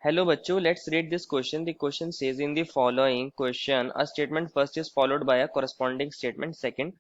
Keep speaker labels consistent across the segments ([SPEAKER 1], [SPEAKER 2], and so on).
[SPEAKER 1] Hello bachcho, let's read this question. The question says in the following question, a statement first is followed by a corresponding statement second.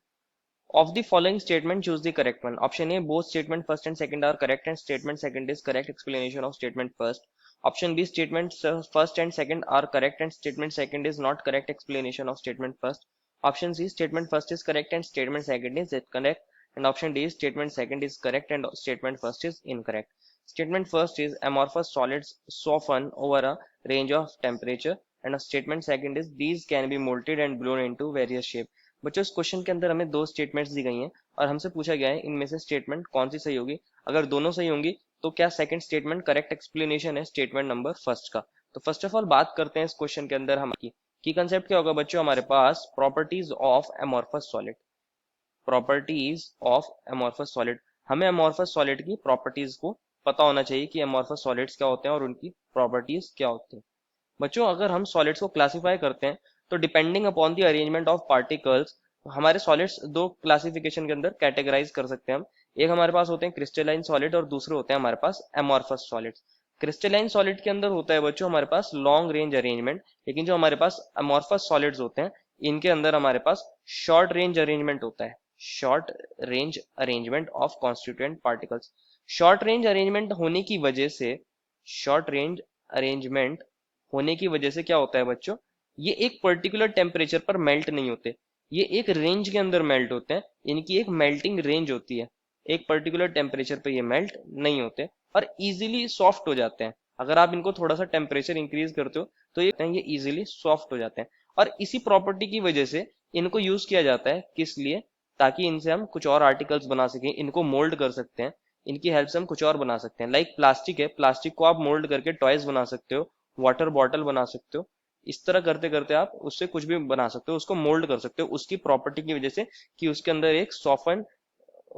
[SPEAKER 1] Of the following statement, choose the correct one. Option A, both statement first and second are correct and statement second is correct explanation of statement first. Option B, statements first and second are correct and statement second is not correct explanation of statement first. Option C, statement first is correct and statement second is incorrect. And option D, statement second is correct and statement first is incorrect. Statement first is amorphous solids soften over a range of temperature, and a statement second is these can be molted and blown into various shape. बच्चों इस question के अंदर हमें दो statements दी गई हैं और हमसे पूछा गया है इनमें से स्टेटमेंट कौन सी सही होगी। अगर दोनों सही होंगी तो क्या सेकंड स्टेटमेंट करेक्ट एक्सप्लेनेशन है स्टेटमेंट नंबर फर्स्ट का। तो फर्स्ट ऑफ ऑल बात करते हैं इस क्वेश्चन के अंदर हम की कंसेप्ट क्या होगा बच्चों, हमारे पास properties of amorphous solid. Properties of amorphous solid, हमें एमॉर्फस सॉलिड की प्रॉपर्टीज को पता होना चाहिए कि एमॉर्फस सॉलिड्स क्या होते हैं और उनकी प्रॉपर्टीज क्या होती हैं। बच्चों अगर हम सॉलिड्स को क्लासिफाई करते हैं तो depending upon the arrangement of particles हमारे सॉलिड्स दो क्लासिफिकेशन के अंदर कैटेगराइज कर सकते हैं हम। एक हमारे पास होते हैं क्रिस्टलाइन सॉलिड और दूसरे होते हैं हमारे पास एमॉर्फस सॉलिड्स। क्रिस्टलाइन सॉलिड के अंदर होता है बच्चों हमारे पास लॉन्ग रेंज अरेंजमेंट, लेकिन जो हमारे पास एमॉर्फस सॉलिड्स होते हैं इनके अंदर हमारे पास शॉर्ट रेंज अरेंजमेंट होता है। Short range arrangement of constituent particles. Short range arrangement होने की वजह से शॉर्ट रेंज अरेंजमेंट होने की वजह से क्या होता है बच्चों, ये एक पर्टिकुलर टेम्परेचर पर मेल्ट नहीं होते, ये एक रेंज के अंदर मेल्ट होते हैं। इनकी एक मेल्टिंग रेंज होती है, एक पर्टिकुलर टेम्परेचर पे ये मेल्ट नहीं होते और इजीली सॉफ्ट हो जाते हैं। अगर आप इनको थोड़ा सा टेम्परेचर इंक्रीज करते हो तो ये इजीली सॉफ्ट हो जाते हैं। और इसी प्रॉपर्टी की वजह से इनको यूज किया जाता है किस लिए, ताकि इनसे हम कुछ और आर्टिकल्स बना सकें, इनको मोल्ड कर सकते हैं। इनकी हेल्प से हम कुछ और बना सकते हैं। लाइक प्लास्टिक है, प्लास्टिक को आप मोल्ड करके टॉयज बना सकते हो, वाटर बॉटल बना सकते हो। इस तरह करते करते आप उससे कुछ भी बना सकते हो, उसको मोल्ड कर सकते हो उसकी प्रॉपर्टी की वजह से कि उसके अंदर एक सॉफ्टन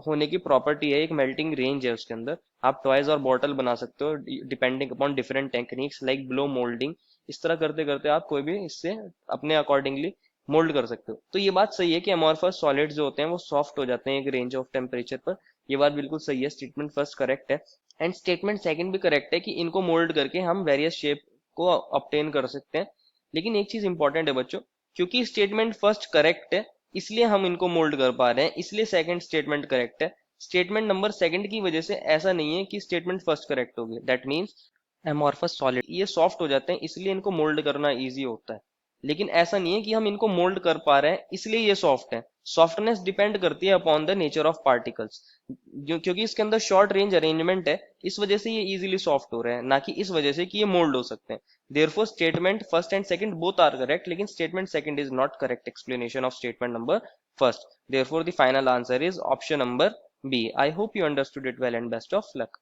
[SPEAKER 1] होने की प्रॉपर्टी है, एक मेल्टिंग रेंज है उसके अंदर। आप टॉयज और बॉटल बना सकते हो depending upon different techniques like blow moulding. इस तरह करते करते आप कोई भी इससे अपने अकॉर्डिंगली मोल्ड कर सकते हो। तो ये बात सही है कि अमॉर्फस सॉलिड्स जो होते हैं वो सॉफ्ट हो जाते हैं एक रेंज ऑफ टेम्परेचर पर। ये बात बिल्कुल सही है, स्टेटमेंट फर्स्ट करेक्ट है। एंड स्टेटमेंट सेकंड भी करेक्ट है कि इनको मोल्ड करके हम वेरियस शेप को ऑब्टेन कर सकते हैं। लेकिन एक चीज इंपॉर्टेंट है बच्चों, क्योंकि स्टेटमेंट फर्स्ट करेक्ट है इसलिए हम इनको मोल्ड कर पा रहे हैं, इसलिए सेकंड स्टेटमेंट करेक्ट है। स्टेटमेंट नंबर सेकंड की वजह से ऐसा नहीं है कि स्टेटमेंट फर्स्ट करेक्ट होगी। दैट मीन्स एमॉर्फस सॉलिड ये सॉफ्ट हो जाते हैं इसलिए इनको मोल्ड करना इजी होता है। लेकिन ऐसा नहीं है कि हम इनको मोल्ड कर पा रहे हैं इसलिए ये सॉफ्ट है। सॉफ्टनेस डिपेंड करती है upon the nature of particles. क्योंकि इसके अंदर शॉर्ट रेंज अरेंजमेंट है इस वजह से ये इजीली सॉफ्ट हो रहे हैं, ना कि इस वजह से कि ये मोल्ड हो सकते हैं। Therefore statement first and second both are correct, लेकिन statement second is not correct explanation of statement number first. Therefore the final answer is option number B. I hope you understood it well and best of luck.